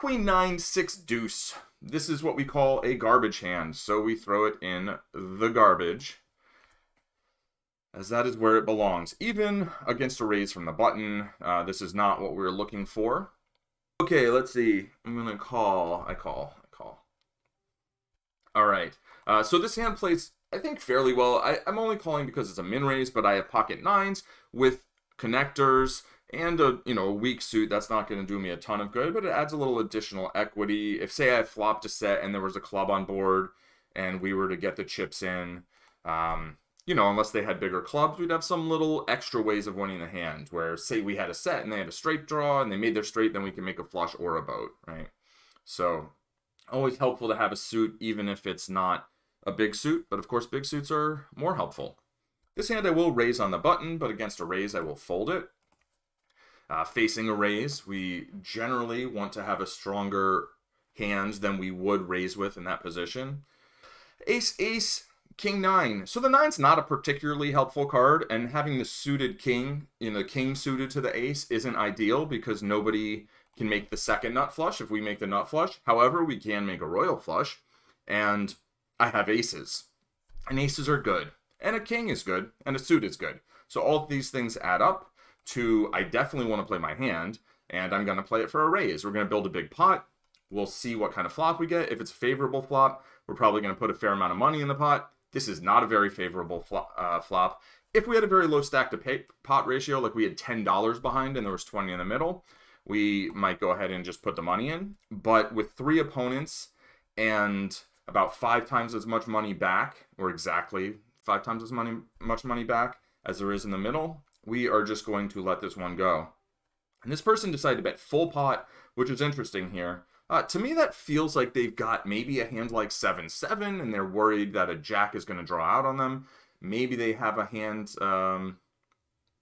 Queen 9, 6 deuce. This is what we call a garbage hand, so we throw it in the garbage, as that is where it belongs. Even against a raise from the button, this is not what we're looking for. Okay, let's see. I'm gonna call. I call. All right. So this hand plays, I think, fairly well. I'm only calling because it's a min raise, but I have pocket nines with connectors and a weak suit. That's not going to do me a ton of good, but it adds a little additional equity. If, say, I flopped a set and there was a club on board and we were to get the chips in, unless they had bigger clubs, we'd have some little extra ways of winning the hand, where, say, we had a set and they had a straight draw and they made their straight, then we can make a flush or a boat, right? So always helpful to have a suit, even if it's not a big suit, but of course big suits are more helpful. This hand I will raise on the button, but against a raise I will fold it. Facing a raise, we generally want to have a stronger hand than we would raise with in that position. Ace, ace, king 9. So the 9's not a particularly helpful card, and having the suited king, the king suited to the ace, isn't ideal because nobody can make the second nut flush if we make the nut flush. However, we can make a royal flush, and I have aces. And aces are good, and a king is good, and a suit is good. So all of these things add up to, I definitely want to play my hand, and I'm going to play it for a raise. We're going to build a big pot. We'll see what kind of flop we get. If it's a favorable flop, we're probably going to put a fair amount of money in the pot. This is not a very favorable flop. If we had a very low stack to pot ratio, like we had $10 behind and there was 20 in the middle, we might go ahead and just put the money in. But with 3 opponents and about 5 times as much money back, or exactly 5 times as much money back as there is in the middle, we are just going to let this one go. And this person decided to bet full pot, which is interesting here. To me, that feels like they've got maybe a hand like 7-7, and they're worried that a jack is going to draw out on them. Maybe they have a hand,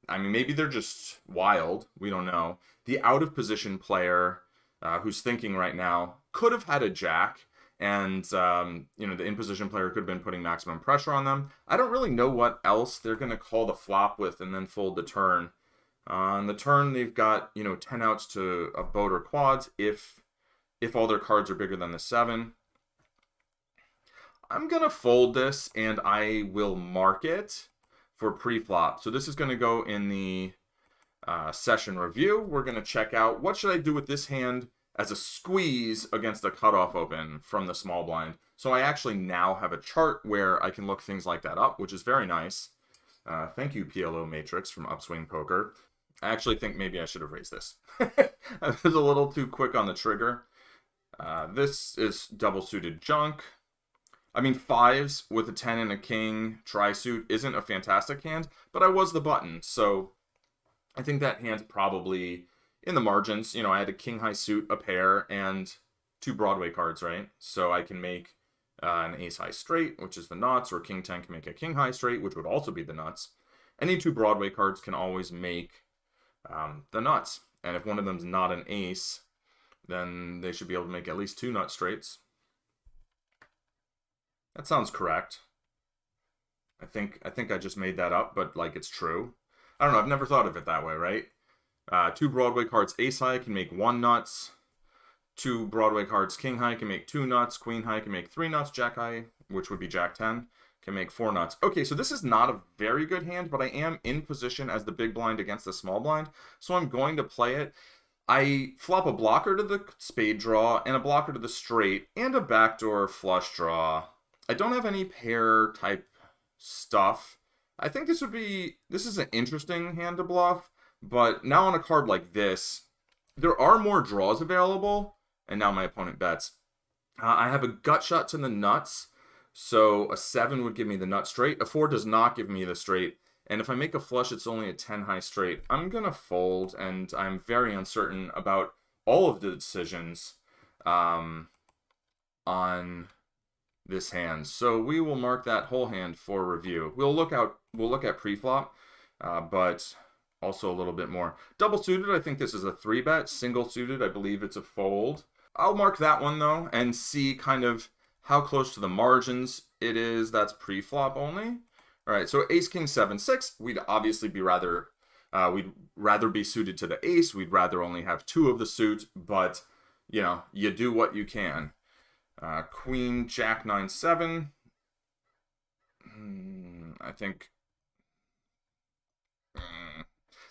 maybe they're just wild. We don't know. The out-of-position player who's thinking right now could have had a jack, and the in-position player could have been putting maximum pressure on them. I don't really know what else they're going to call the flop with and then fold the turn. On the turn, they've got 10 outs to a boat or quads if all their cards are bigger than the 7. I'm going to fold this, and I will mark it for pre-flop. So this is going to go in the session review. We're going to check out what should I do with this hand as a squeeze against a cutoff open from the small blind. So I actually now have a chart where I can look things like that up, which is very nice. Thank you, PLO Matrix from Upswing Poker. I actually think maybe I should have raised this. I was a little too quick on the trigger. This is double suited junk. I mean, 5s with a 10 and a king tri-suit isn't a fantastic hand, but I was the button, so I think that hand's probably in the margins. I had a king high suit, a pair, and 2 Broadway cards, right? So I can make an ace high straight, which is the nuts, or king 10 can make a king high straight, which would also be the nuts. Any 2 Broadway cards can always make the nuts, and if one of them's not an ace, then they should be able to make at least 2 nut straights. That sounds correct. I think I just made that up, but like it's true. I don't know, I've never thought of it that way, right? 2 Broadway cards ace high can make 1 nuts. 2 Broadway cards king high can make 2 nuts. Queen high can make 3 nuts. Jack high, which would be jack 10, can make 4 nuts. Okay, so this is not a very good hand, but I am in position as the big blind against the small blind, so I'm going to play it. I flop a blocker to the spade draw and a blocker to the straight and a backdoor flush draw. I don't have any pair type stuff. I think this is an interesting hand to bluff, but now on a card like this, there are more draws available, and now my opponent bets. I have a gut shot to the nuts, so a 7 would give me the nut straight. A 4 does not give me the straight, and if I make a flush, it's only a 10 high straight. I'm going to fold, and I'm very uncertain about all of the decisions on this hand. So we will mark that whole hand for review. We'll look at pre-flop, but also a little bit more. Double suited, I think this is a 3-bet. Single suited, I believe it's a fold. I'll mark that one though and see kind of how close to the margins it is. That's pre-flop only. All right, so ace king 7-6. We'd obviously be we'd rather be suited to the ace. We'd rather only have 2 of the suit, but you know, you do what you can. Queen, Jack, 9, 7. I think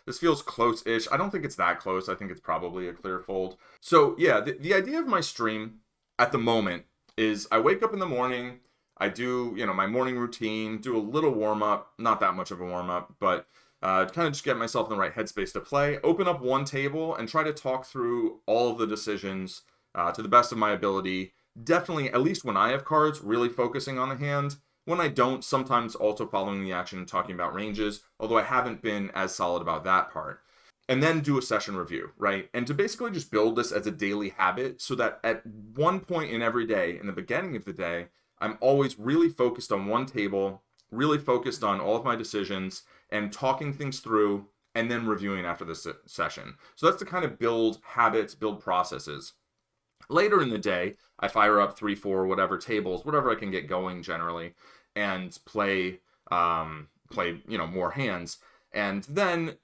this feels close-ish. I don't think it's that close. I think it's probably a clear fold. So yeah, the idea of my stream at the moment is I wake up in the morning, I do, you know, my morning routine, do a little warm-up, not that much of a warm-up, but kind of just get myself in the right headspace to play, open up one table, and try to talk through all of the decisions to the best of my ability. Definitely, at least when I have cards, really focusing on the hand. When I don't, sometimes also following the action and talking about ranges, although I haven't been as solid about that part. And then do a session review, right? And to basically just build this as a daily habit so that at one point in every day, in the beginning of the day, I'm always really focused on one table, really focused on all of my decisions, and talking things through, and then reviewing after the session. So that's to kind of build habits, build processes. Later in the day, I fire up 3, 4, whatever tables, whatever I can get going generally, and play, you know, more hands. And then,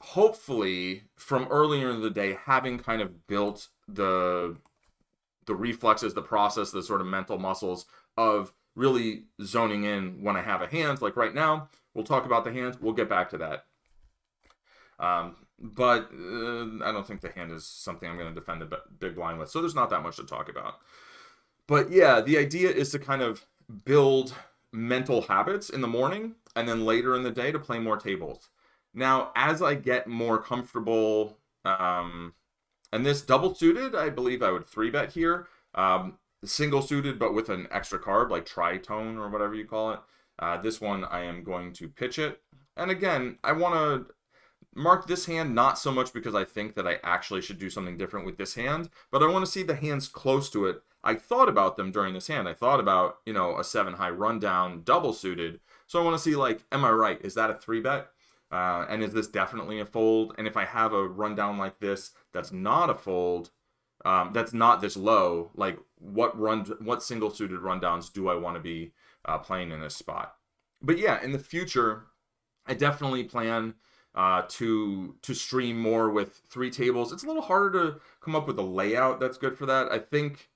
hopefully, from earlier in the day, having kind of built the reflexes, the process, the sort of mental muscles of really zoning in when I have a hand. Like right now, we'll talk about the hands. We'll get back to that. But I don't think the hand is something I'm going to defend the big blind with. So there's not that much to talk about. But yeah, the idea is to kind of build mental habits in the morning and then later in the day to play more tables. Now, as I get more comfortable, and this double suited, I believe I would 3-bet here. Single suited, but with an extra card, like tritone or whatever you call it. This one, I am going to pitch it. And again, I want to mark this hand not so much because I think that I actually should do something different with this hand, but I want to see the hands close to it. I thought about them during this hand. I thought about, you know, a 7-high rundown double suited. So I want to see, like, am I right? Is that a 3-bet? And is this definitely a fold? And if I have a rundown like this that's not a fold, that's not this low, like what single suited rundowns do I want to be playing in this spot? But yeah, in the future, I definitely plan to stream more with 3 tables. It's a little harder to come up with a layout that's good for that. I think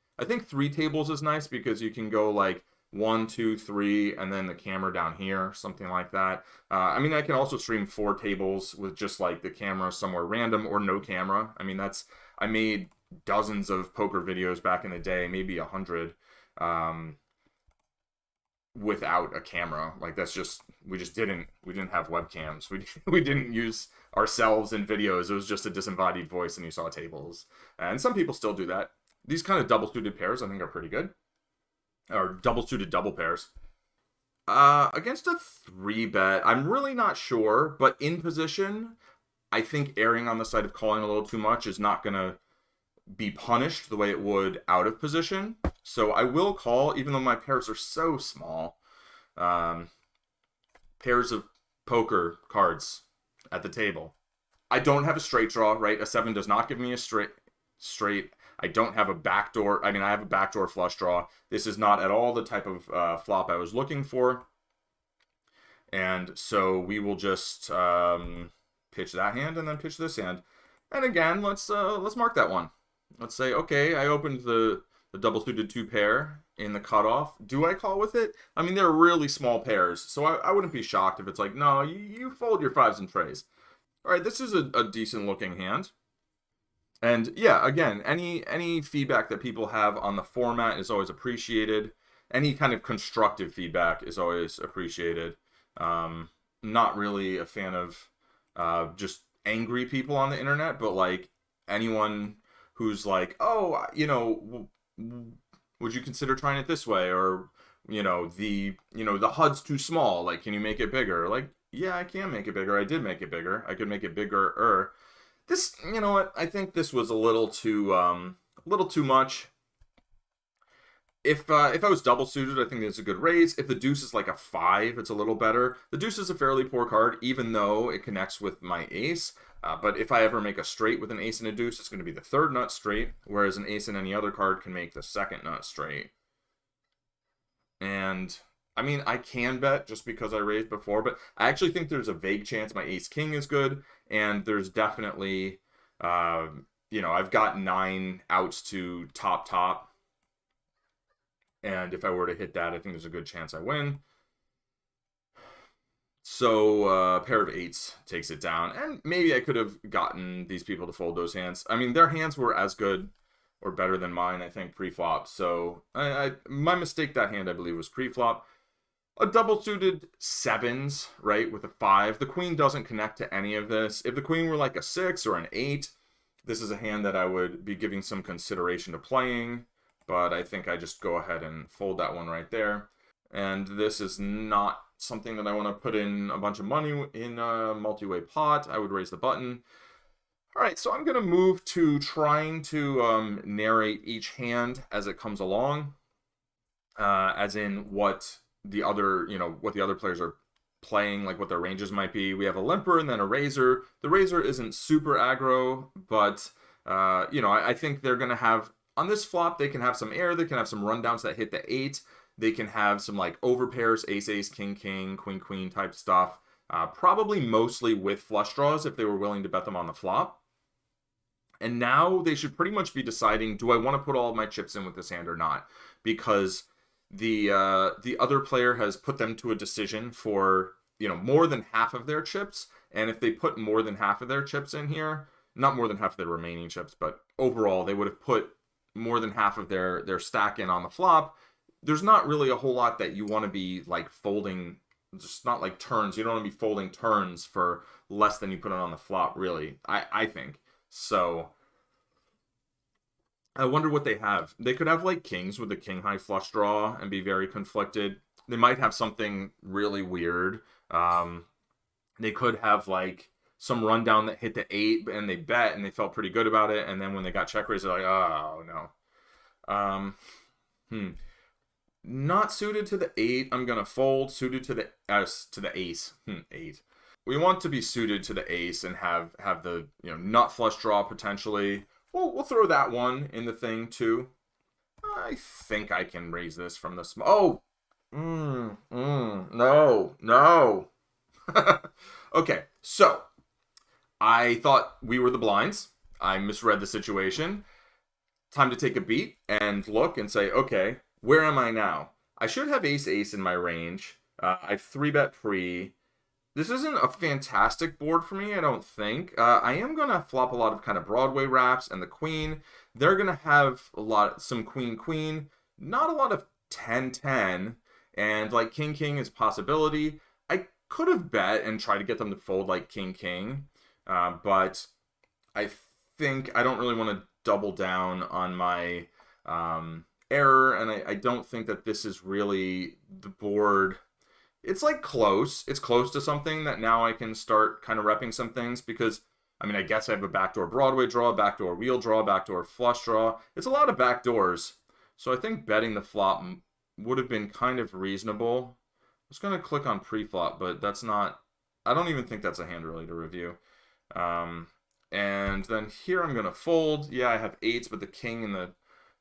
3 tables is nice because you can go like 1, 2, 3, and then the camera down here, something like that. I mean, I can also stream 4 tables with just like the camera somewhere random or no camera. I mean, I made dozens of poker videos back in the day, maybe 100, without a camera. Like we didn't have webcams. We didn't use ourselves in videos. It was just a disembodied voice and you saw tables. And some people still do that. These kind of double suited pairs I think are pretty good. Or double suited double pairs. Against a 3-bet, I'm really not sure, but in position, I think erring on the side of calling a little too much is not going to be punished the way it would out of position. So I will call, even though my pairs are so small. Pairs of poker cards at the table. I don't have a straight draw, right? A 7 does not give me a straight. I don't have a backdoor. I mean, I have a backdoor flush draw. This is not at all the type of flop I was looking for. And so we will just pitch that hand and then pitch this hand. And again, let's mark that one. Let's say, okay, I opened the double suited 2 pair in the cutoff. Do I call with it? I mean, they're really small pairs, so I wouldn't be shocked if it's like, no, you fold your 5s and trays. All right, this is a decent looking hand. And yeah, again, any feedback that people have on the format is always appreciated. Any kind of constructive feedback is always appreciated. Not really a fan of just angry people on the internet, but like anyone who's like, oh, you know, would you consider trying it this way? Or, the HUD's too small. Like, can you make it bigger? Like, yeah, I can make it bigger. I did make it bigger. I could make it bigger. This, you know what? I think this was a little too much. If I was double suited, I think it's a good raise. If the deuce is like a 5, it's a little better. The deuce is a fairly poor card, even though it connects with my ace. But if I ever make a straight with an ace and a deuce, it's going to be the 3rd nut straight, whereas an ace and any other card can make the 2nd nut straight. And I mean, I can bet just because I raised before, but I actually think there's a vague chance my ace king is good, and there's definitely you know, I've got 9 outs to top. And if I were to hit that, I think there's a good chance I win. So a pair of 8s takes it down. And maybe I could have gotten these people to fold those hands. I mean, their hands were as good or better than mine, I think, pre-flop. So my mistake that hand, I believe, was pre-flop. A double suited 7s, right, with a 5. The queen doesn't connect to any of this. If the queen were like a 6 or an 8, this is a hand that I would be giving some consideration to playing. But I think I just go ahead and fold that one right there. And this is not something that I want to put in a bunch of money in a multi-way pot. I would raise the button. All right, so I'm going to move to trying to narrate each hand as it comes along, as in what the other, what the other players are playing, like what their ranges might be. We have a limper and then a razor. The razor isn't super aggro, but I think they're going to have, on this flop, they can have some air, they can have some rundowns that hit the 8, they can have some like overpairs, ace, king, queen type stuff. Probably mostly with flush draws if they were willing to bet them on the flop. And now they should pretty much be deciding, do I want to put all of my chips in with this hand or not? Because the other player has put them to a decision for, more than half of their chips. And if they put more than half of their chips in here, not more than half of their remaining chips, but overall they would have put more than half of their stack in on the flop. There's not really a whole lot that you want to be like folding, just not like turns. You don't want to be folding turns for less than you put on the flop, really, I think. So I wonder what they have. They could have like kings with a king high flush draw and be very conflicted. They might have something really weird. They could have like some rundown that hit the 8 and they bet and they felt pretty good about it. And then when they got check raised, they're like, oh no. Not suited to the 8. I'm gonna fold. Suited to the ace. 8. We want to be suited to the ace and have the nut flush draw potentially. We'll throw that one in the thing too. I think I can raise this from the small. No. Okay, so I thought we were the blinds. I misread the situation. Time to take a beat and look and say, okay, where am I now? I should have ace in my range. I 3-bet pre. This isn't a fantastic board for me, I don't think. I am going to flop a lot of kind of Broadway wraps and the queen. They're going to have some queen, not a lot of 10-10, and like king is a possibility. I could have bet and tried to get them to fold like king, but I think I don't really want to double down on my error, and I don't think that this is really the board. It's like close. It's close to something that now I can start kind of repping some things because, I mean, I guess I have a backdoor Broadway draw, backdoor wheel draw, backdoor flush draw. It's a lot of backdoors. So I think betting the flop would have been kind of reasonable. I was going to click on pre-flop, but that's not, I don't even think that's a hand really to review. And then here I'm going to fold. Yeah, I have 8s, but the king and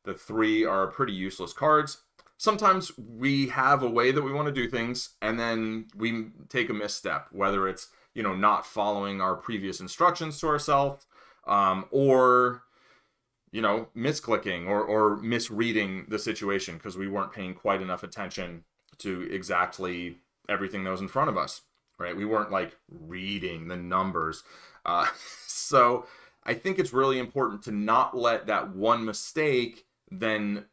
the 3 are pretty useless cards. Sometimes we have a way that we want to do things, and then we take a misstep, whether it's, not following our previous instructions to ourselves, or, misclicking or misreading the situation because we weren't paying quite enough attention to exactly everything that was in front of us, right? We weren't, like, reading the numbers. So I think it's really important to not let that one mistake then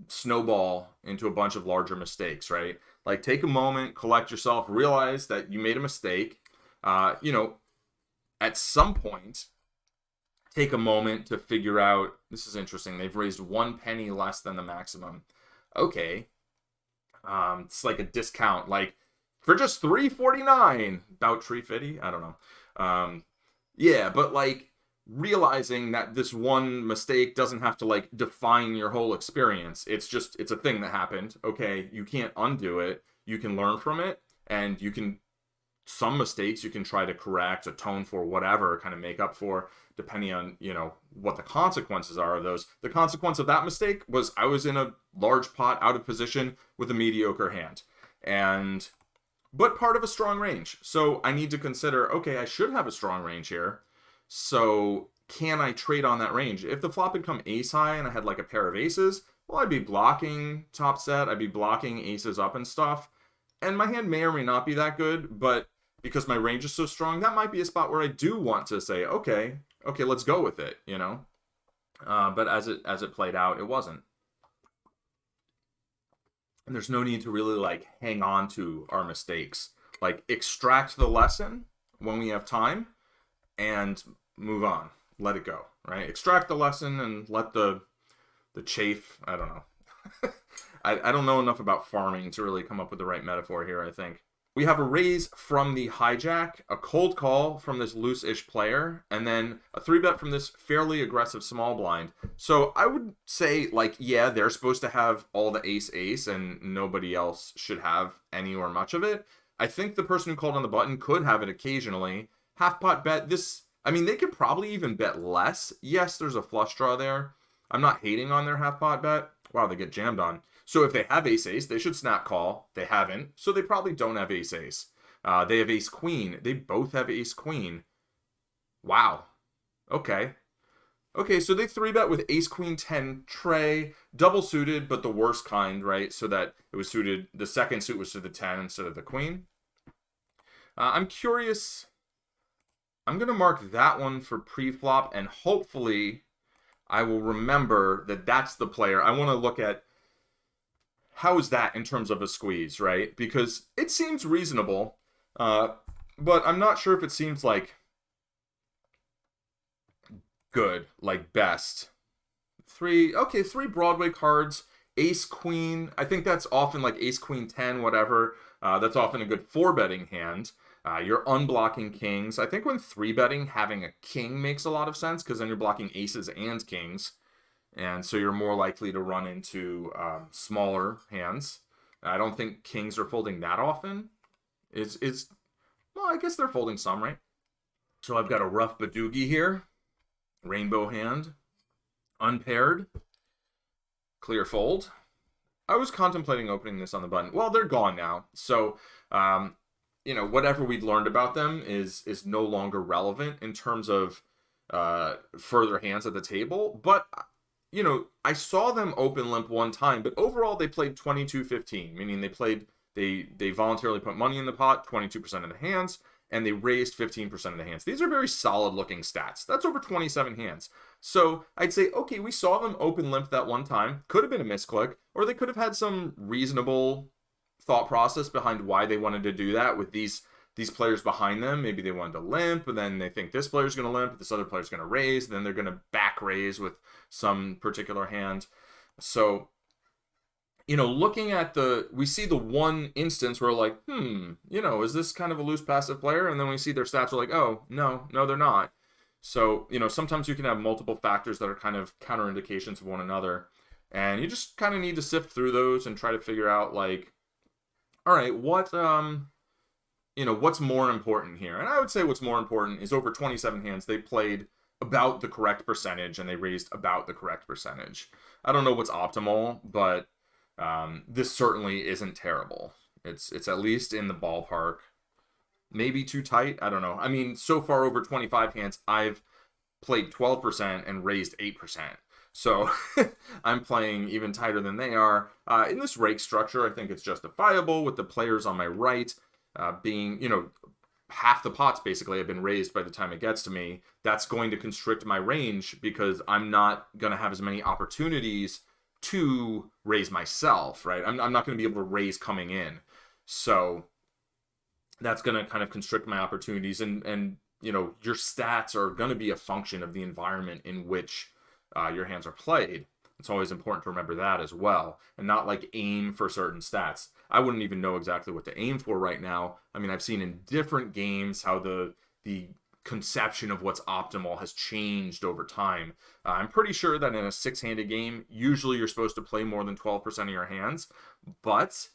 snowball into a bunch of larger mistakes, right? Like, take a moment, collect yourself, realize that you made a mistake. At some point, take a moment to figure out, this is interesting, they've raised 1 penny less than the maximum. Okay. It's like a discount, like, for just $3.49, about $3.50, I don't know. Yeah, but like, realizing that this one mistake doesn't have to like define your whole experience. It's a thing that happened. Okay, you can't undo it. You can learn from it, and some mistakes you can try to correct, atone for, whatever, kind of make up for, depending on, what the consequences are of those. The consequence of that mistake was I was in a large pot out of position with a mediocre hand. But part of a strong range. So I need to consider, okay, I should have a strong range here. So can I trade on that range? If the flop had come ace high and I had like a pair of aces, well, I'd be blocking top set. I'd be blocking aces up and stuff. And my hand may or may not be that good, but because my range is so strong, that might be a spot where I do want to say, okay, let's go with it, you know? But as it played out, it wasn't. And there's no need to really like hang on to our mistakes. Like extract the lesson when we have time and move on. Let it go, right? Extract the lesson and let the chafe, I don't know. I don't know enough about farming to really come up with the right metaphor here, I think. We have a raise from the hijack, a cold call from this loose-ish player, and then a 3-bet from this fairly aggressive small blind. So I would say, like, yeah, they're supposed to have all the ace-ace, and nobody else should have any or much of it. I think the person who called on the button could have it occasionally. Half-pot bet, this, I mean, they could probably even bet less. Yes, there's a flush draw there. I'm not hating on their half-pot bet. Wow, they get jammed on. So if they have ace-ace, they should snap call. They haven't, so they probably don't have ace-ace. They have ace-queen. They both have ace-queen. Wow. Okay. Okay, so they 3-bet with ace-queen-10 tray, double suited, but the worst kind, right? So that it was suited, the second suit was to the 10 instead of the queen. I'm curious. I'm going to mark that one for pre-flop, and hopefully I will remember that that's the player. I want to look at how is that in terms of a squeeze, right? Because it seems reasonable, but I'm not sure if it seems like good, like best. Three Broadway cards, ace queen. I think that's often like ace queen 10, whatever. That's often a good 4-betting hand. You're unblocking kings. I think when 3-betting, having a king makes a lot of sense because then you're blocking aces and kings. And so you're more likely to run into smaller hands. I don't think kings are folding that often. Well, I guess they're folding some, right? So I've got a rough Badoogie here. Rainbow hand. Unpaired. Clear fold. I was contemplating opening this on the button. Well, they're gone now. So, whatever we'd learned about them is no longer relevant in terms of further hands at the table. But I saw them open limp one time, but overall they played 22-15, meaning they voluntarily put money in the pot, 22% of the hands, and they raised 15% of the hands. These are very solid looking stats. That's over 27 hands. So I'd say, okay, we saw them open limp that one time. Could have been a misclick, or they could have had some reasonable thought process behind why they wanted to do that with these players behind them. Maybe they wanted to limp, and then they think this player's going to limp, this other player's going to raise, then they're going to back raise with some particular hand. So, looking at we see the one instance where like, is this kind of a loose passive player? And then we see their stats are like, oh, no, they're not. So, sometimes you can have multiple factors that are kind of counterindications of one another. And you just kind of need to sift through those and try to figure out like, all right, what's more important here? And I would say what's more important is over 27 hands, they played about the correct percentage and they raised about the correct percentage. I don't know what's optimal, but this certainly isn't terrible. It's at least in the ballpark. Maybe too tight. I don't know. I mean, so far over 25 hands, I've played 12% and raised 8%. So I'm playing even tighter than they are. In this rake structure, I think it's justifiable with the players on my right being, half the pots basically have been raised by the time it gets to me. That's going to constrict my range because I'm not going to have as many opportunities to raise myself, right? I'm not going to be able to raise coming in. So that's going to kind of constrict my opportunities. And your stats are going to be a function of the environment in which your hands are played. It's always important to remember that as well, and not like aim for certain stats. I wouldn't even know exactly what to aim for right now. I mean, I've seen in different games how the conception of what's optimal has changed over time. I'm pretty sure that in a 6-handed game, usually you're supposed to play more than 12% of your hands, but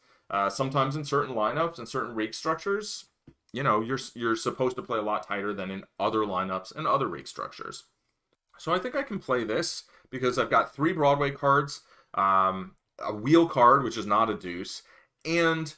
sometimes in certain lineups and certain rake structures, you're supposed to play a lot tighter than in other lineups and other rake structures. So I think I can play this because I've got 3 Broadway cards, a wheel card, which is not a deuce, and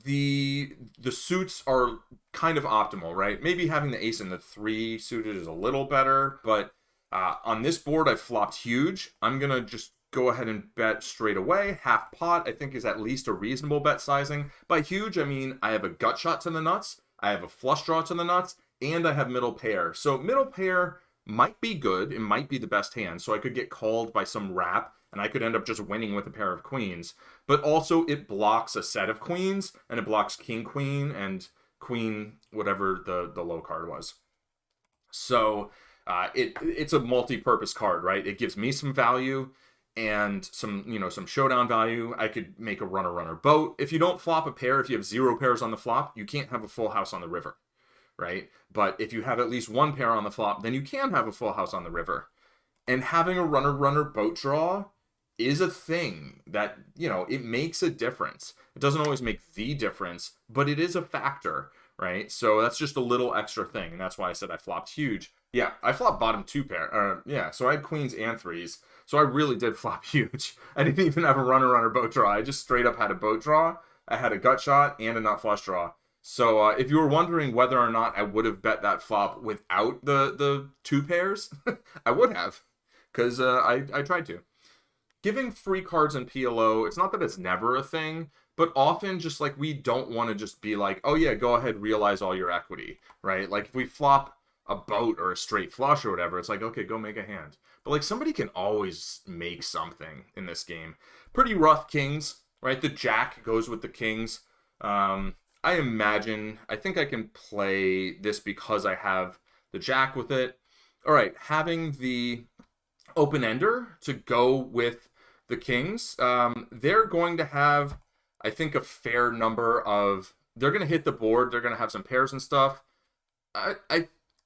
the suits are kind of optimal, right? Maybe having the ace and the 3 suited is a little better, but on this board I flopped huge. I'm gonna just go ahead and bet straight away. Half pot I think is at least a reasonable bet sizing. By huge I mean I have a gut shot to the nuts, I have a flush draw to the nuts, and I have middle pair. So middle pair might be good, it might be the best hand, so I could get called by some wrap and I could end up just winning with a pair of queens. But also it blocks a set of queens, and it blocks king, queen, and queen, whatever the low card was. So it's a multi-purpose card, right? It gives me some value and some showdown value. I could make a runner boat. If you don't flop a pair, if you have 0 pairs on the flop, you can't have a full house on the river, right? But if you have at least 1 pair on the flop, then you can have a full house on the river. And having a runner boat draw is a thing that, it makes a difference. It doesn't always make the difference, but it is a factor, right? So that's just a little extra thing, and that's why I said I flopped huge. Yeah, I flopped bottom 2 pair. So I had queens and 3s, so I really did flop huge. I didn't even have a runner boat draw. I just straight up had a boat draw. I had a gut shot and a nut flush draw. So if you were wondering whether or not I would have bet that flop without the 2 pairs, I would have, because I tried to. Giving free cards in PLO, it's not that it's never a thing, but often just like we don't want to just be like, oh yeah, go ahead, realize all your equity, right? Like if we flop a boat or a straight flush or whatever, it's like, okay, go make a hand. But like somebody can always make something in this game. Pretty rough kings, right? The jack goes with the kings. I think I can play this because I have the jack with it. All right, having the open-ender to go with the kings, they're going to have, I think, a fair number of, they're going to hit the board, they're going to have some pairs and stuff.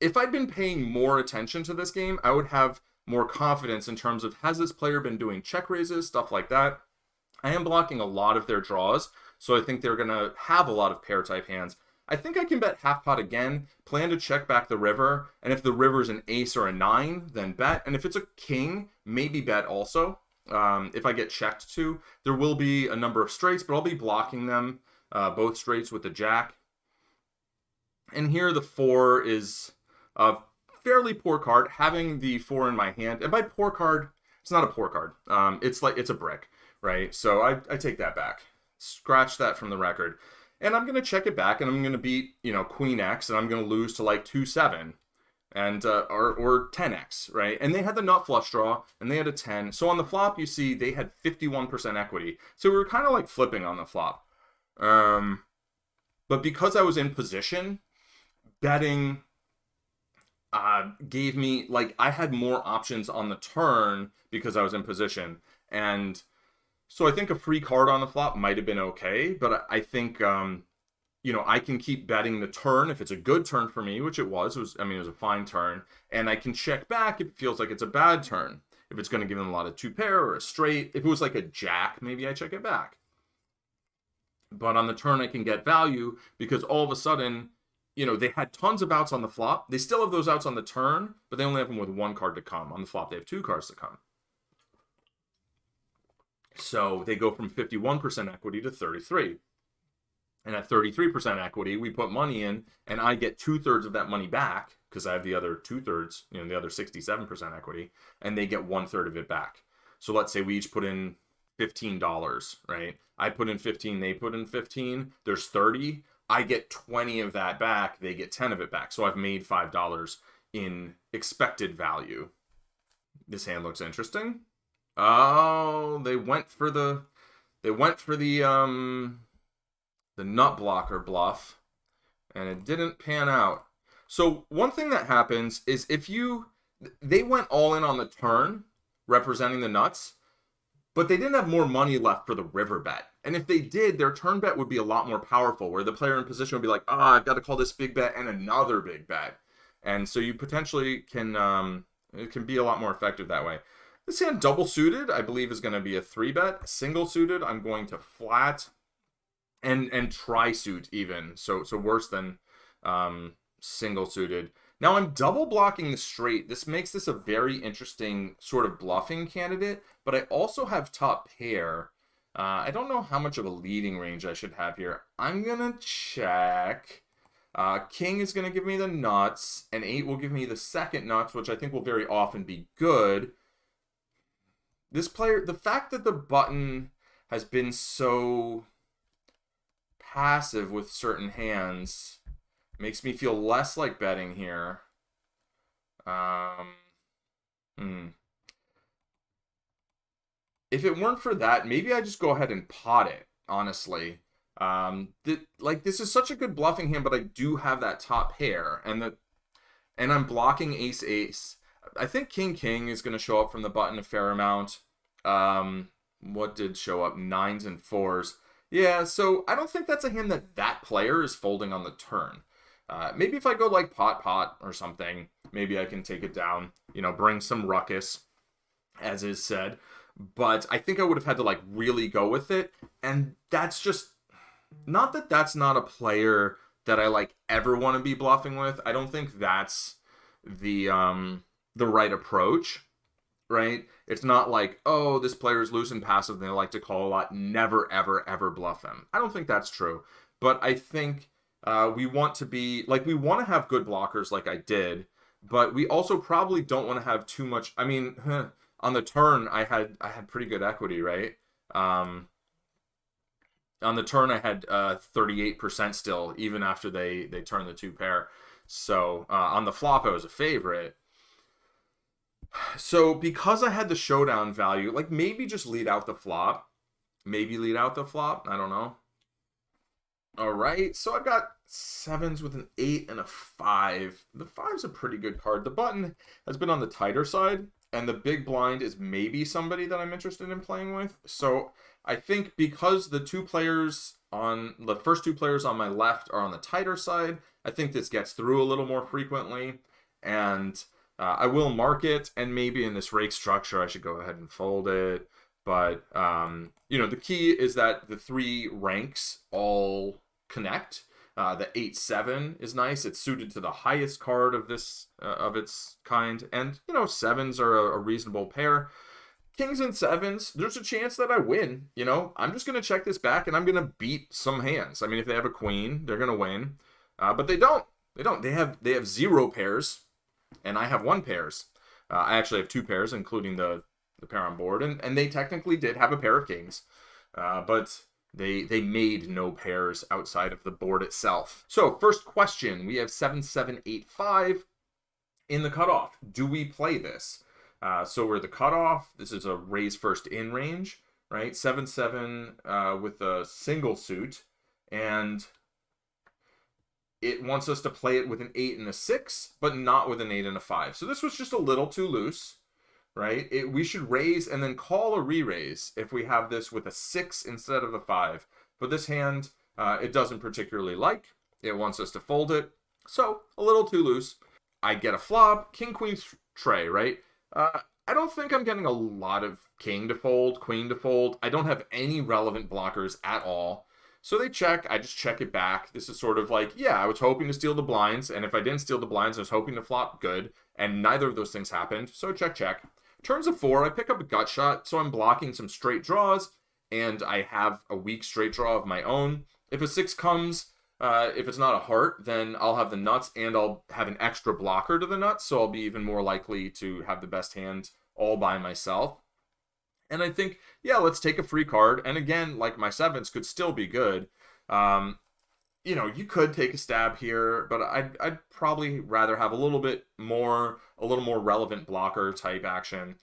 If I'd been paying more attention to this game, I would have more confidence in terms of, has this player been doing check raises, stuff like that. I am blocking a lot of their draws, so I think they're going to have a lot of pair type hands. I think I can bet half pot again, plan to check back the river, and if the river's an ace or a 9, then bet. And if it's a king, maybe bet also. If I get checked to, there will be a number of straights, but I'll be blocking them, both straights with the jack. And here the 4 is a fairly poor card. Having the 4 in my hand, and by poor card, it's not a poor card. It's a brick, right? So I take that back. Scratch that from the record. And I'm going to check it back, and I'm going to beat, Queen X, and I'm going to lose to like 2-7, and or 10X, right? And they had the nut flush draw, and they had a 10. So on the flop, you see they had 51% equity. So we were kind of like flipping on the flop. But because I was in position, betting gave me, like, I had more options on the turn because I was in position. And so I think a free card on the flop might have been okay, but I think, I can keep betting the turn if it's a good turn for me, which it was. It was a fine turn. And I can check back if it feels like it's a bad turn. If it's going to give them a lot of 2 pair or a straight. If it was like a jack, maybe I check it back. But on the turn, I can get value because all of a sudden, they had tons of outs on the flop. They still have those outs on the turn, but they only have them with 1 card to come. On the flop, they have 2 cards to come. So they go from 51% equity to 33. And at 33% equity, we put money in, and I get 2/3 of that money back because I have the other 2/3, the other 67% equity, and they get 1/3 of it back. So let's say we each put in $15, right? I put in 15, they put in 15. There's 30. I get 20 of that back. They get 10 of it back. So I've made $5 in expected value. This hand looks interesting. Oh, they went for the nut blocker bluff, and it didn't pan out. So one thing that happens is they went all in on the turn, representing the nuts, but they didn't have more money left for the river bet. And if they did, their turn bet would be a lot more powerful, where the player in position would be like, I've got to call this big bet and another big bet. And so you potentially can, it can be a lot more effective that way. This hand double suited, I believe, is going to be a 3-bet. Single suited, I'm going to flat and tri-suit even. So worse than single suited. Now I'm double blocking the straight. This makes this a very interesting sort of bluffing candidate, but I also have top pair. I don't know how much of a leading range I should have here. I'm gonna check. King is gonna give me the nuts, and 8 will give me the second nuts, which I think will very often be good. This player, the fact that the button has been so passive with certain hands makes me feel less like betting here. Hmm. If it weren't for that, maybe I just go ahead and pot it, honestly. Like this is such a good bluffing hand, but I do have that top pair, and I'm blocking ace ace. I think king king is going to show up from the button a fair amount. What did show up? Nines and fours. Yeah, so I don't think that's a hand that player is folding on the turn. Maybe if I go like pot pot or something, maybe I can take it down. You know, bring some ruckus, as is said. But I think I would have had to like really go with it, and that's just not that that's not a player that I like ever want to be bluffing with. I don't think that's the right approach, right? It's not like, oh, this player is loose and passive and they like to call a lot. Never, ever, ever bluff them. I don't think that's true. But I think we want to be like we want to have good blockers like I did, but we also probably don't want to have too much. I mean, on the turn I had pretty good equity, right? On the turn I had 38% still, even after they turned the two pair. So on the flop I was a favorite. So because I had the showdown value, like maybe just lead out the flop. Maybe lead out the flop. I don't know. All right. So I've got sevens with an 8 and a 5. The 5's a pretty good card. The button has been on the tighter side, and the big blind is maybe somebody that I'm interested in playing with. So I think because the first two players on my left are on the tighter side, I think this gets through a little more frequently. And I will mark it, and maybe in this rake structure I should go ahead and fold it. But the key is that the 3 ranks all connect. The 8-7 is nice. It's suited to the highest card of this of its kind, and sevens are a reasonable pair. Kings and sevens, there's a chance that I win. I'm just gonna check this back, and I'm gonna beat some hands. I mean, if they have a queen, they're gonna win, but they don't. They don't. They have 0 pairs, and I have 1 pairs. I actually have 2 pairs, including the pair on board, and they technically did have a pair of kings, but they made no pairs outside of the board itself. So first question, we have 7-7-8-5 in the cutoff. Do we play this? So we're the cutoff. This is a raise first in range, right? 7-7 with a single suit, and it wants us to play it with an 8 and a 6, but not with an 8 and a 5. So this was just a little too loose, right? We should raise and then call a re-raise if we have this with a 6 instead of a 5. But this hand, it doesn't particularly like. It wants us to fold it. So a little too loose. I get a flop, king, queen, tray, right? I don't think I'm getting a lot of king to fold, queen to fold. I don't have any relevant blockers at all. So they check, I just check it back. This is sort of like, yeah, I was hoping to steal the blinds, and if I didn't steal the blinds, I was hoping to flop good, and neither of those things happened, so check, check. Turns a 4, I pick up a gut shot, so I'm blocking some straight draws, and I have a weak straight draw of my own. If a 6 comes, if it's not a heart, then I'll have the nuts, and I'll have an extra blocker to the nuts, so I'll be even more likely to have the best hand all by myself. And I think, yeah, let's take a free card. And again, like my sevens could still be good. You could take a stab here, but I'd probably rather have a little more relevant blocker type action.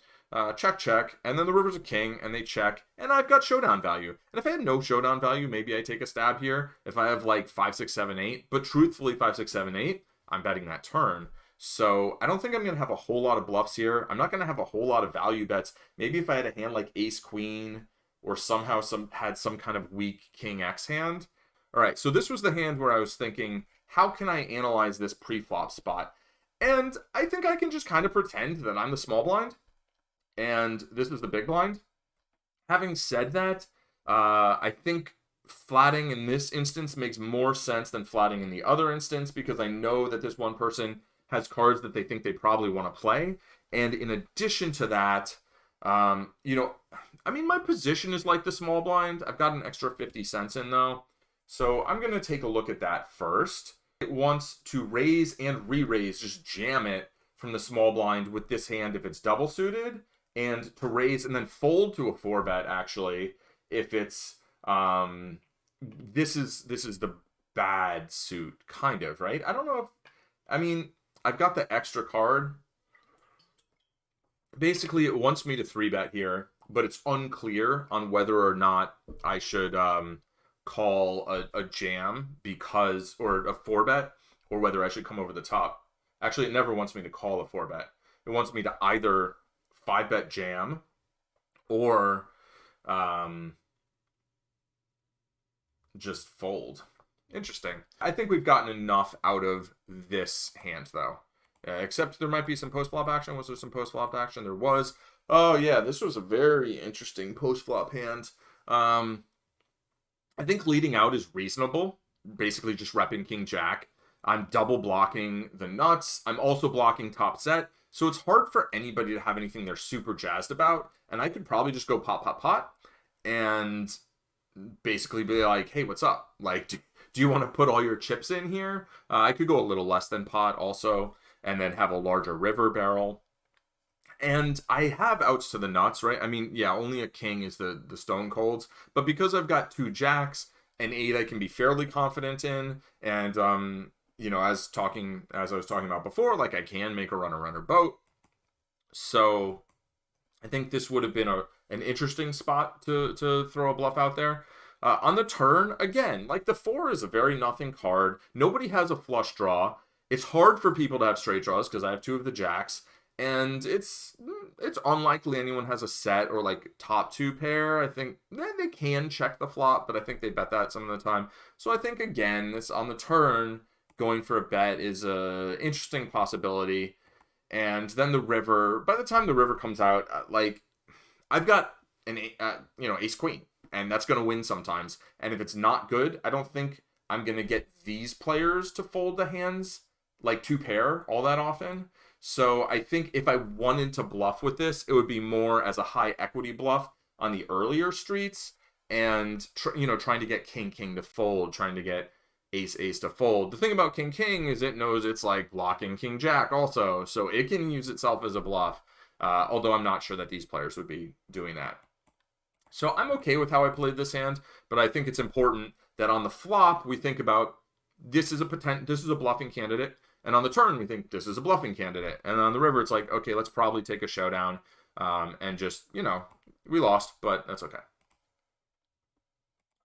Check, check, and then the river's a king, and they check, and I've got showdown value. And if I had no showdown value, maybe I take a stab here. If I have like 5, 6, 7, 8, but truthfully 5, 6, 7, 8, I'm betting that turn. So I don't think I'm going to have a whole lot of bluffs here. I'm not going to have a whole lot of value bets. Maybe if I had a hand like ace queen or somehow had some kind of weak king x hand. All right, so this was the hand where I was thinking, how can I analyze this pre-flop spot? And I think I can just kind of pretend that I'm the small blind and this is the big blind. Having said that, I think flatting in this instance makes more sense than flatting in the other instance, because I know that this one person has cards that they think they probably want to play. And in addition to that, I'm I mean, my position is like the small blind. I've got an extra 50 cents in though. So I'm going to take a look at that first. It wants to raise and re-raise, just jam it from the small blind with this hand if it's double suited, and to raise and then fold to a 4-bet actually if it's this is the bad suit, kind of, right? I don't know if, I mean, I've got the extra card. Basically, it wants me to 3-bet here, but it's unclear on whether or not I should call a jam because, or a 4-bet, or whether I should come over the top. Actually, it never wants me to call a 4-bet. It wants me to either 5-bet jam or just fold. Interesting. I think we've gotten enough out of this hand, though. Except there might be some post-flop action. Was there some post-flop action? There was. Oh, yeah, this was a very interesting post-flop hand. I think leading out is reasonable. Basically just repping King-Jack. I'm double blocking the nuts. I'm also blocking top set. So it's hard for anybody to have anything they're super jazzed about. And I could probably just go pot, pot, pot. And basically be like, hey, what's up? Like, do you want to put all your chips in here? I could go a little less than pot also. And then have a larger river barrel. And I have outs to the nuts, right? I mean, yeah, only a king is the stone colds. But because I've got 2 jacks, an 8 I can be fairly confident in. And, you know, as I was talking about before, like I can make a runner boat. So I think this would have been an interesting spot to throw a bluff out there. On the turn, again, like the 4 is a very nothing card. Nobody has a flush draw. It's hard for people to have straight draws because I have 2 of the jacks. And it's unlikely anyone has a set or like top 2 pair. I think they can check the flop, but I think they bet that some of the time. So I think, again, this on the turn, going for a bet is a interesting possibility. And then the river, by the time the river comes out, like I've got an ace queen, and that's going to win sometimes. And if it's not good, I don't think I'm going to get these players to fold the hands like 2 pair all that often. So I think if I wanted to bluff with this, it would be more as a high equity bluff on the earlier streets and trying to get king to fold, trying to get ace to fold. The thing about king is it knows it's like blocking king jack also, so it can use itself as a bluff. Although I'm not sure that these players would be doing that. So I'm okay with how I played this hand, but I think it's important that on the flop we think about this is a bluffing candidate. And on the turn, we think this is a bluffing candidate. And on the river, it's like, okay, let's probably take a showdown. And just, we lost, but that's okay.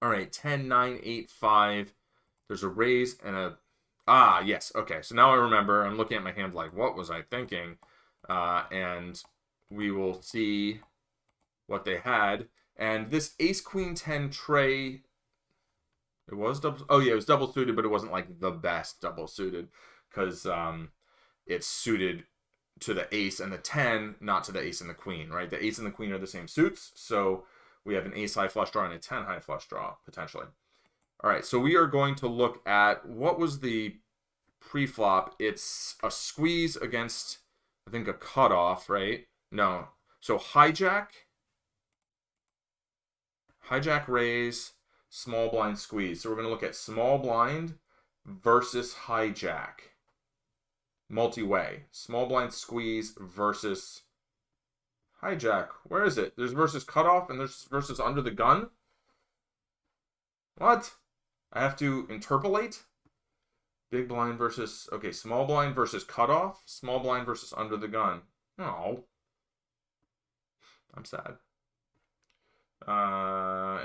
All right, 10, 9, 8, 5. There's a raise and a... Ah, yes, okay. So now I remember. I'm looking at my hand like, what was I thinking? And we will see what they had. And this ace, queen, 10 tray... It was double... Oh, yeah, it was double suited, but it wasn't like the best double suited. Because it's suited to the ace and the 10, not to the ace and the queen, right? The ace and the queen are the same suits, so we have an ace high flush draw and a 10 high flush draw, potentially. All right, so we are going to look at what was the pre-flop. It's a squeeze against, I think, a cutoff, right? No. So hijack raise, small blind squeeze. So we're going to look at small blind versus hijack. Multi-way. Small blind squeeze versus hijack. Where is it? There's versus cutoff and there's versus under the gun? What? I have to interpolate? Big blind versus... Okay, small blind versus cutoff. Small blind versus under the gun. Oh. I'm sad.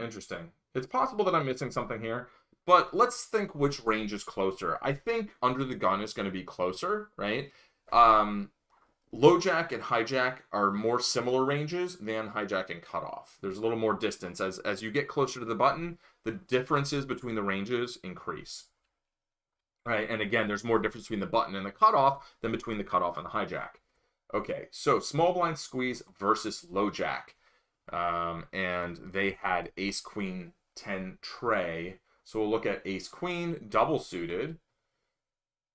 Interesting. It's possible that I'm missing something here. But let's think which range is closer. I think under the gun is going to be closer, right? Low jack and hijack are more similar ranges than hijack and cutoff. There's a little more distance. As you get closer to the button, the differences between the ranges increase. Right? And again, there's more difference between the button and the cutoff than between the cutoff and the hijack. Okay, so small blind squeeze versus low jack. And they had ace, queen, 10 tray. So we'll look at ace queen double suited.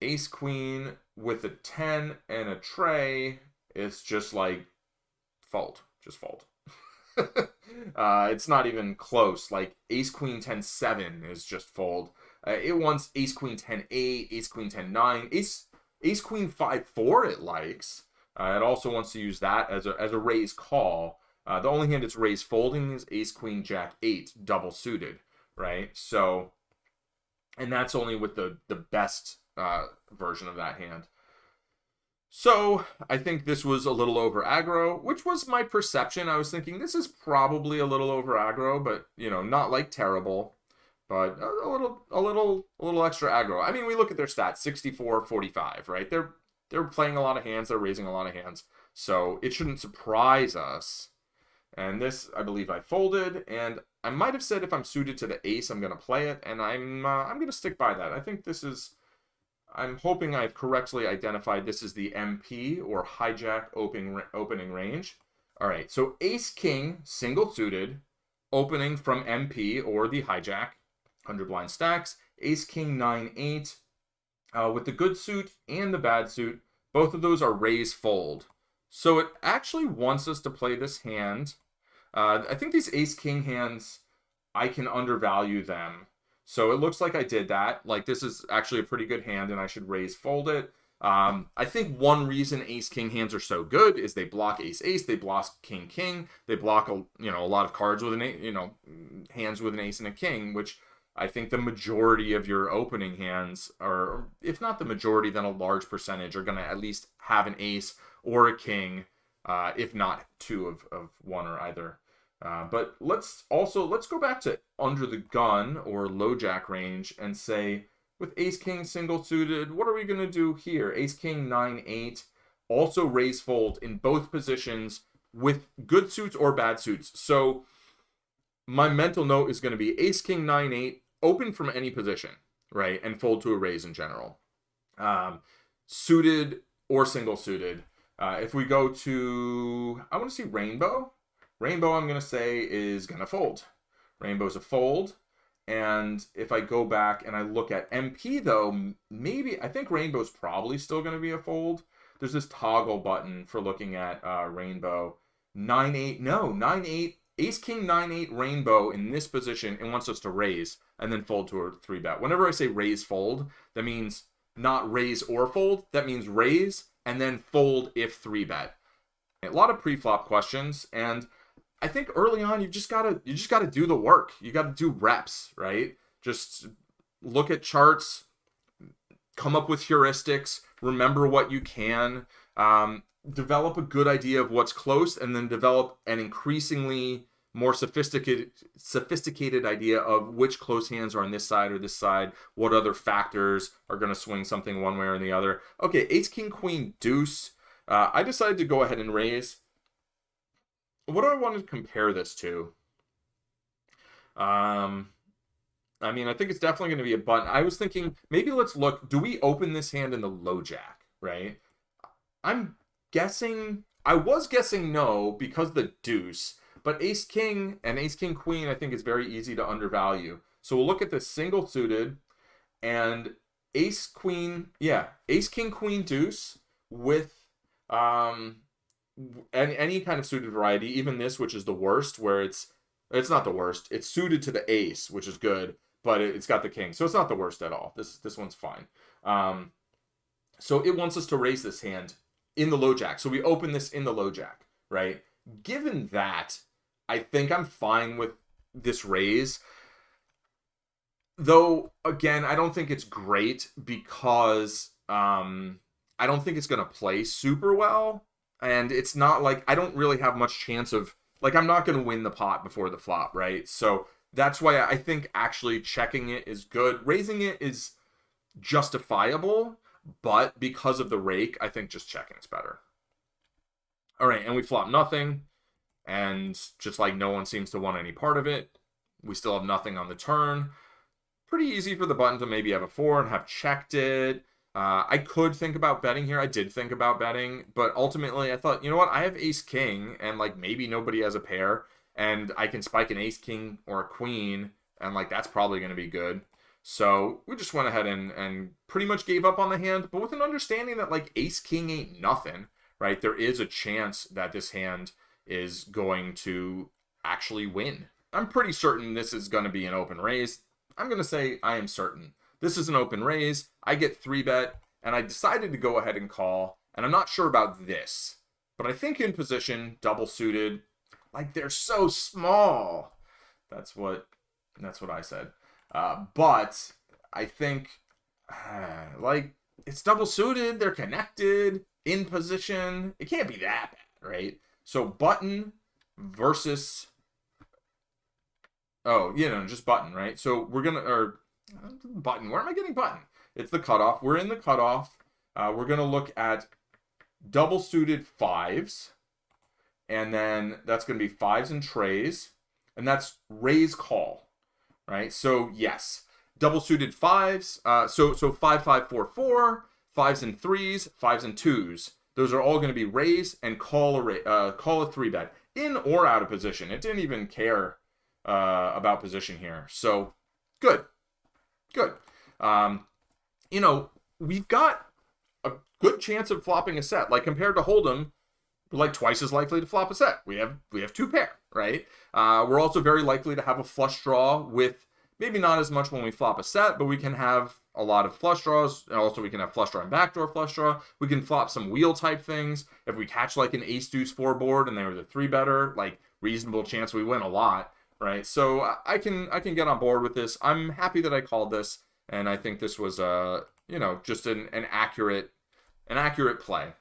Ace queen with a 10 and a tray. It's just like fold. Just fold. It's not even close. Like ace queen 10-7 is just fold. It wants ace queen 10-8, ace queen 10-9, ace queen 5-4 it likes. It also wants to use that as a raise call. The only hand it's raise folding is ace queen jack 8 double suited, right? So, and that's only with the best version of that hand. So I think this was a little over aggro, which was my perception. I was thinking this is probably a little over aggro, but not like terrible, but a little extra aggro. I mean, we look at their stats, 64-45, right? They're playing a lot of hands, they're raising a lot of hands, so it shouldn't surprise us. And this, I believe I folded, and I might have said if I'm suited to the ace, I'm going to play it, and I'm going to stick by that. I think this is. I'm hoping I've correctly identified this is the MP or hijack opening range. All right, so ace king single suited, opening from MP or the hijack, 100 blind stacks. Ace king 9-8 with the good suit and the bad suit. Both of those are raise fold. So it actually wants us to play this hand. I think these ace king hands, I can undervalue them. So it looks like I did that. Like this is actually a pretty good hand and I should raise fold it. I think one reason ace king hands are so good is they block ace ace, they block king king, they block a lot of cards with an hands with an ace and a king, which I think the majority of your opening hands, or if not the majority, then a large percentage are going to at least have an ace or a king, if not two of one or either. But let's go back to under the gun or low jack range and say with ace king single suited, what are we going to do here? Ace king 9-8, also raise fold in both positions with good suits or bad suits. So my mental note is going to be ace king 9-8, open from any position, right? And fold to a raise in general. Suited or single suited. If we go to, I want to see rainbow. Rainbow, I'm going to say, is going to fold. Rainbow's a fold. And if I go back and I look at MP, though, maybe, I think Rainbow's probably still going to be a fold. There's this toggle button for looking at Rainbow. 9-8, no, 9-8, ace king 9-8 Rainbow in this position and wants us to raise and then fold to a 3-bet. Whenever I say raise fold, that means not raise or fold. That means raise and then fold if 3-bet. A lot of pre-flop questions, and I think early on you just gotta do the work. You gotta do reps, right? Just look at charts, come up with heuristics, remember what you can, develop a good idea of what's close, and then develop an increasingly more sophisticated idea of which close hands are on this side or this side, what other factors are going to swing something one way or the other. Okay, ace king queen deuce. I decided to go ahead and raise. What do I want to compare this to? I mean, I think it's definitely going to be a button. I was thinking, maybe let's look. Do we open this hand in the low jack, right? I was guessing no because the deuce. But ace king and ace king queen, I think, is very easy to undervalue. So we'll look at the single suited and ace king queen deuce with any kind of suited variety, even this, which is the worst, where it's not the worst. It's suited to the ace, which is good, but it's got the king, so it's not the worst at all. This one's fine. So it wants us to raise this hand in the low jack. So we open this in the low jack, right? Given that, I think I'm fine with this raise. Though, again, I don't think it's great because I don't think it's going to play super well. And it's not like, I don't really have much chance of, like, I'm not going to win the pot before the flop, right? So that's why I think actually checking it is good. Raising it is justifiable, but because of the rake, I think just checking is better. All right, and we flop nothing. And just like no one seems to want any part of it, we still have nothing on the turn. Pretty easy for the button to maybe have a 4 and have checked it. I could think about betting here. I did think about betting, but ultimately I thought, you know what? I have ace king, and like maybe nobody has a pair, and I can spike an ace king or a queen, and like that's probably going to be good. So we just went ahead and pretty much gave up on the hand, but with an understanding that like ace king ain't nothing, right? There is a chance that this hand is going to actually win. I'm pretty certain this is going to be an open raise. I'm going to say I am certain. This is an open raise. I get 3-bet, and I decided to go ahead and call, and I'm not sure about this, but I think in position, double suited, like they're so small. That's what I said. But I think, like, it's double suited, they're connected, in position. It can't be that bad, right? So button versus, just button, right? So we're going to, or button, where am I getting button? It's the cutoff. We're in the cutoff. We're going to look at double suited 5s. And then that's going to be 5s and trays. And that's raise call, right? So yes, double suited 5s. So 5-5-4-4, 5s and 3s, 5s and 2s. Those are all going to be raise and call a 3-bet in or out of position. It didn't even care about position here. So good. We've got a good chance of flopping a set. Like compared to Hold'em, we're like twice as likely to flop a set. We have 2 pair, right? We're also very likely to have a flush draw with maybe not as much when we flop a set, but we can have a lot of flush draws. And also we can have flush draw and backdoor flush draw. We can flop some wheel type things. If we catch like an ace deuce 4 board and they were the 3-better, like reasonable chance we win a lot, right? So I can get on board with this. I'm happy that I called this, and I think this was just an accurate play.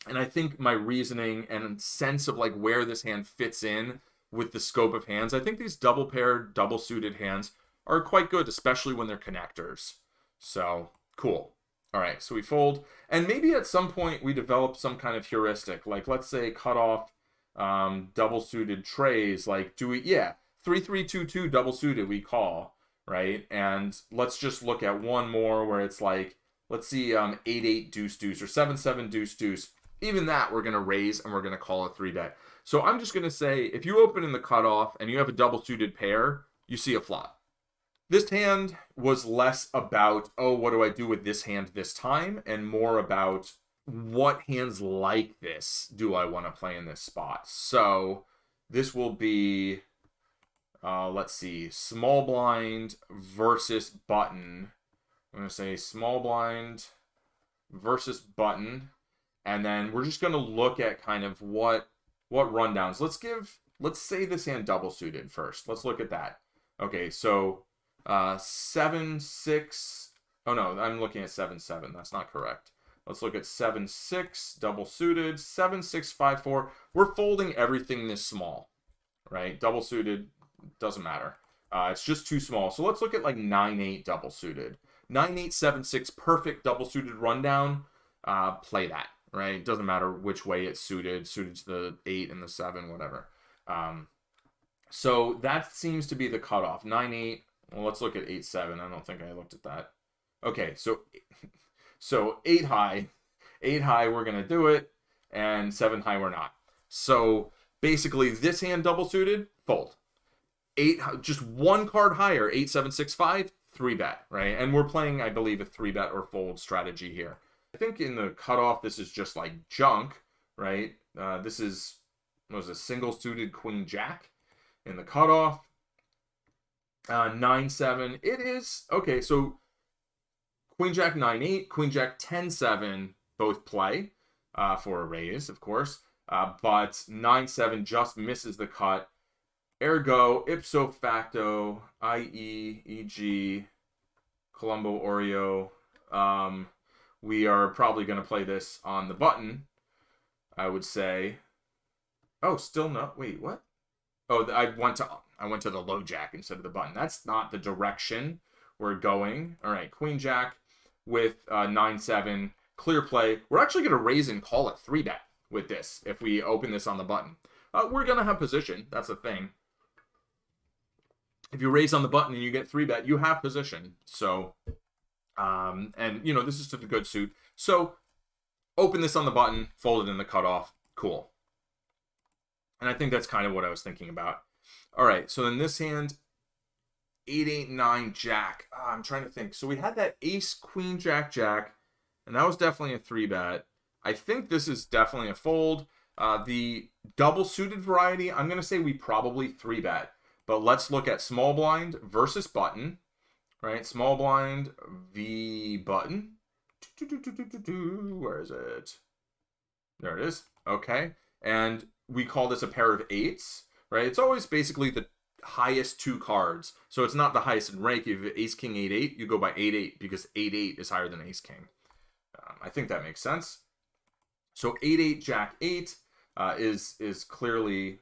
And I think my reasoning and sense of like where this hand fits in with the scope of hands, I think these double paired, double suited hands are quite good, especially when they're connectors. So cool. All right, so we fold, and maybe at some point we develop some kind of heuristic, like let's say cut off double suited trays. Like 3-3-2-2 double suited we call, right? And let's just look at one more where it's like, let's see 8-8 deuce deuce or 7-7 deuce deuce. Even that we're going to raise and we're going to call a 3-bet. So I'm just going to say, if you open in the cutoff and you have a double suited pair, you see a flop. This hand was less about, what do I do with this hand this time? And more about what hands like this do I want to play in this spot. So this will be, let's see, small blind versus button. I'm going to say small blind versus button. And then we're just going to look at kind of what rundowns. Let's say this hand double suited first. Let's look at that. Okay, so 7-6. Oh no, I'm looking at 7-7. That's not correct. Let's look at 7-6 double suited. 7-6-5-4. We're folding everything this small, right? Double suited doesn't matter. It's just too small. So let's look at like 9-8 double suited. 9-8 7-6 perfect double suited rundown. Play that. Right? It doesn't matter which way it's suited to the 8 and the 7, whatever. So that seems to be the cutoff. 9-8. Well, let's look at 8-7. I don't think I looked at that. Okay, so 8 high. 8 high, we're going to do it. And 7 high, we're not. So basically, this hand double suited, fold. 8, just one card higher, 8-7-6-5, 3-bet, right? And we're playing, I believe, a 3-bet or fold strategy here. I think in the cutoff, this is just like junk, right? This was a single suited queen jack in the cutoff. 9-7. It is okay. So queen jack 9-8, queen jack 10-7 both play for a raise, of course. But 9-7 just misses the cut. Ergo, ipso facto, i.e., e.g., Colombo Oreo. We are probably going to play this on the button, I would say. Oh, still no. Wait, what? Oh, I went to the low jack instead of the button. That's not the direction we're going. All right, queen jack with 9-7. Clear play. We're actually going to raise and call it 3-bet with this if we open this on the button. We're going to have position. That's the thing. If you raise on the button and you get 3-bet, you have position. So... and this is to the good suit. So open this on the button, fold it in the cutoff. Cool. And I think that's kind of what I was thinking about. All right. So in this hand, 8-8-9 jack. I'm trying to think. So we had that ace queen jack jack, and that was definitely a 3-bet. I think this is definitely a fold. The double suited variety, I'm going to say we probably 3-bet. But let's look at small blind versus button, right? Small blind v button. Where is it? There it is. Okay. And we call this a pair of eights, right? It's always basically the highest two cards. So it's not the highest in rank. If you have ace, king, 8-8, you go by 8-8 because 8-8 is higher than ace, king. I think that makes sense. So 8-8, jack 8 is clearly...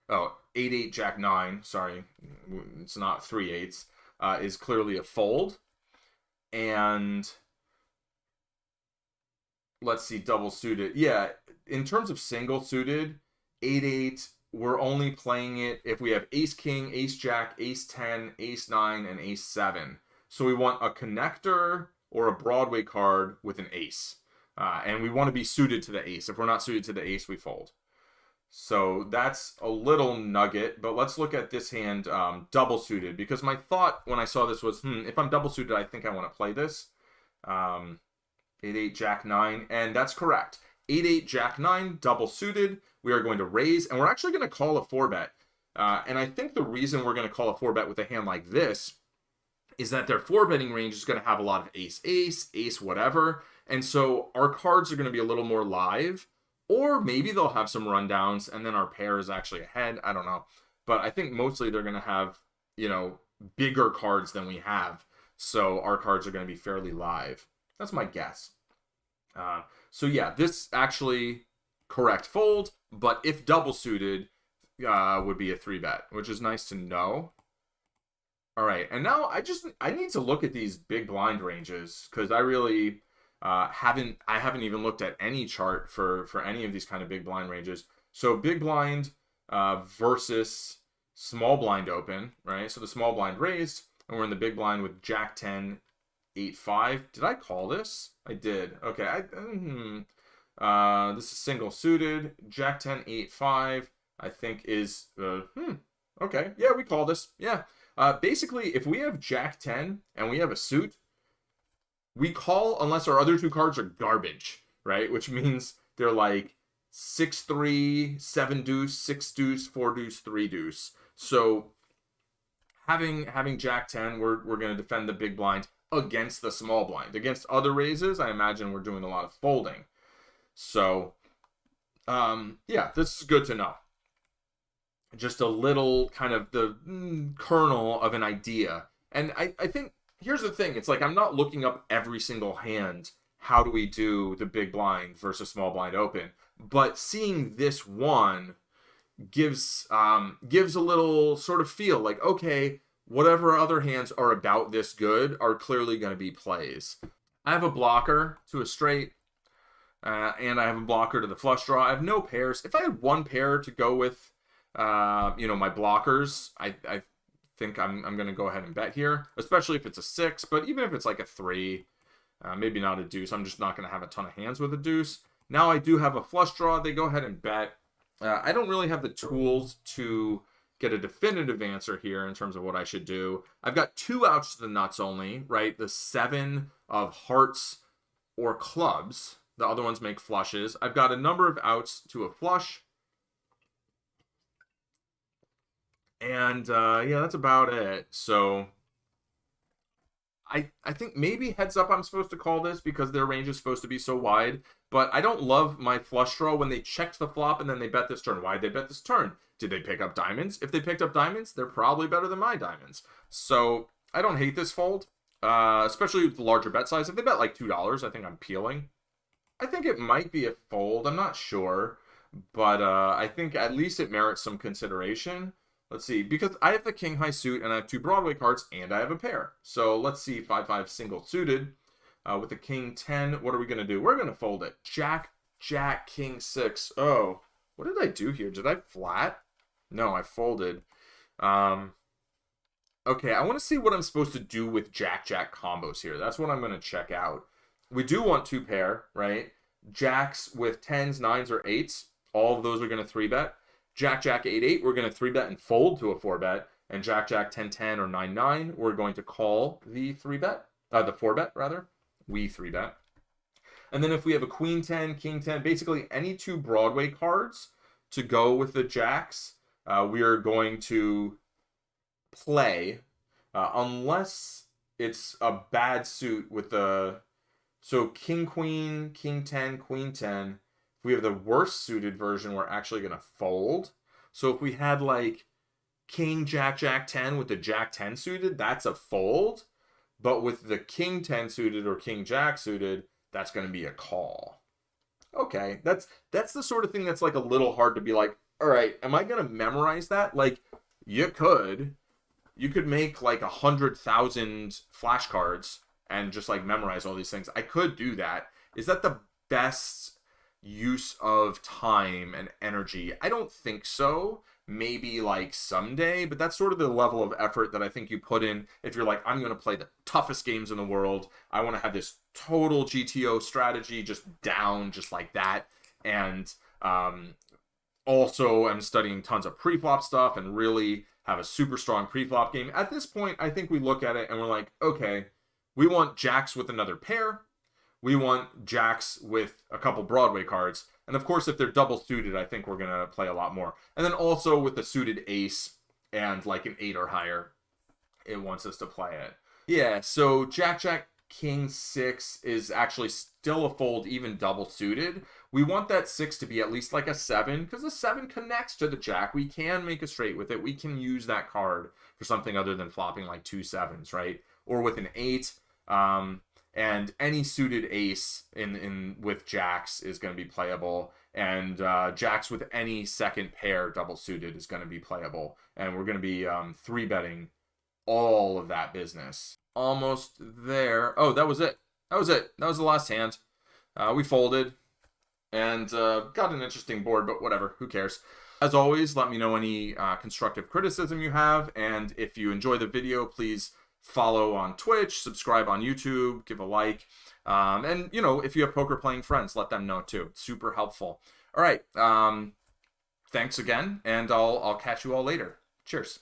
Oh, 8-8, jack 9. Sorry, it's not 3-8s. Is clearly a fold. And let's see, double suited. Yeah, in terms of single suited, 8-8, we're only playing it if we have ace king, ace jack, ace 10, ace 9, and ace 7. So we want a connector or a Broadway card with an ace. And we want to be suited to the ace. If we're not suited to the ace, we fold. So that's a little nugget, but let's look at this hand double suited, because my thought when I saw this was, if I'm double suited, I think I want to play this. 8-8, jack 9, and that's correct. 8-8, jack 9, double suited. We are going to raise, and we're actually going to call a 4-bet. And I think the reason we're going to call a 4-bet with a hand like this is that their 4-betting range is going to have a lot of ace-ace, ace whatever, and so our cards are going to be a little more live. Or maybe they'll have some rundowns and then our pair is actually ahead. I don't know. But I think mostly they're going to have, bigger cards than we have. So our cards are going to be fairly live. That's my guess. So yeah, this actually correct fold. But if double suited, would be a 3-bet, which is nice to know. All right. And now I need to look at these big blind ranges because I really... I haven't even looked at any chart for any of these kind of big blind ranges. So big blind versus small blind open, right? So the small blind raised, and we're in the big blind with jack 10, 8-5. Did I call this? I did. Okay. This is single suited. Jack 10, 8-5. I think is okay. Yeah, we call this. Yeah. Basically, if we have jack 10 and we have a suit, we call unless our other two cards are garbage, right? Which means they're like 6-3, 7-deuce, 6-deuce, 4-deuce, 3-deuce. So having jack 10, we're going to defend the big blind against the small blind. Against other raises, I imagine we're doing a lot of folding. So, yeah, this is good to know. Just a little kind of the kernel of an idea. And I think here's the thing. It's like I'm not looking up every single hand. How do we do the big blind versus small blind open? But seeing this one gives a little sort of feel like, okay, whatever other hands are about this good are clearly going to be plays. I have a blocker to a straight, and I have a blocker to the flush draw. I have no pairs. If I had one pair to go with, my blockers, I think I'm going to go ahead and bet here, especially if it's a 6, but even if it's like a 3, maybe not a deuce, I'm just not going to have a ton of hands with a deuce. Now I do have a flush draw. They go ahead and bet. I don't really have the tools to get a definitive answer here in terms of what I should do. I've got 2 outs to the nuts only, right? The 7 of hearts or clubs. The other ones make flushes. I've got a number of outs to a flush. And yeah, that's about it. So I think maybe heads up I'm supposed to call this because their range is supposed to be so wide. But I don't love my flush draw when they checked the flop and then they bet this turn. Why'd they bet this turn? Did they pick up diamonds? If they picked up diamonds, they're probably better than my diamonds. So I don't hate this fold, especially with the larger bet size. If they bet like $2, I think I'm peeling. I think it might be a fold. I'm not sure. But I think at least it merits some consideration. Let's see, because I have the king high suit and I have 2 Broadway cards and I have a pair. So let's see, 5-5 single suited with the king 10. What are we going to do? We're going to fold it. Jack, jack, king 6. Oh, what did I do here? Did I flat? No, I folded. Okay, I want to see what I'm supposed to do with jack, jack combos here. That's what I'm going to check out. We do want 2 pair, right? Jacks with 10s, 9s, or 8s. All of those are going to 3-bet. Jack, jack, 8-8, we're going to 3-bet and fold to a 4-bet. And jack, jack, 10-10, or 9-9, we're going to call the 3-bet. The 4-bet, rather. We 3-bet. And then if we have a queen 10, king 10, basically any two Broadway cards to go with the jacks, we are going to play, unless it's a bad suit with the, so king queen, king 10, queen 10. If we have the worst suited version, we're actually going to fold. So if we had like king jack jack 10 with the jack 10 suited, that's a fold. But with the king 10 suited or king jack suited, that's going to be a call. Okay, that's the sort of thing that's like a little hard to be like, all right, am I going to memorize that? Like, you could make like 100,000 flashcards and just like memorize all these things. I could do that. Is that the best use of time and energy? I don't think so. Maybe like someday, but that's sort of the level of effort that I think you put in if you're like, I'm going to play the toughest games in the world. I want to have this total GTO strategy just down just like that. And also I'm studying tons of pre-flop stuff and really have a super strong pre-flop game. At this point, I think we look at it and we're like, okay, we want jacks with another pair. We want jacks with a couple Broadway cards. And of course, if they're double suited, I think we're going to play a lot more. And then also with a suited ace and like an 8 or higher, it wants us to play it. Yeah, so jack, jack, king 6 is actually still a fold, even double suited. We want that 6 to be at least like a 7, because the 7 connects to the jack. We can make a straight with it. We can use that card for something other than flopping like 2 7s, right? Or with an 8. And any suited ace in with jacks is going to be playable, and jacks with any second pair double suited is going to be playable, and we're going to be 3-betting all of that business. Almost there. Oh, that was it. That was the last hand. We folded and got an interesting board, but whatever. Who cares? As always, let me know any constructive criticism you have, and if you enjoy the video, please follow on Twitch, subscribe on YouTube, give a like, and if you have poker playing friends, let them know too. It's super helpful. All right, thanks again, and I'll catch you all later. Cheers.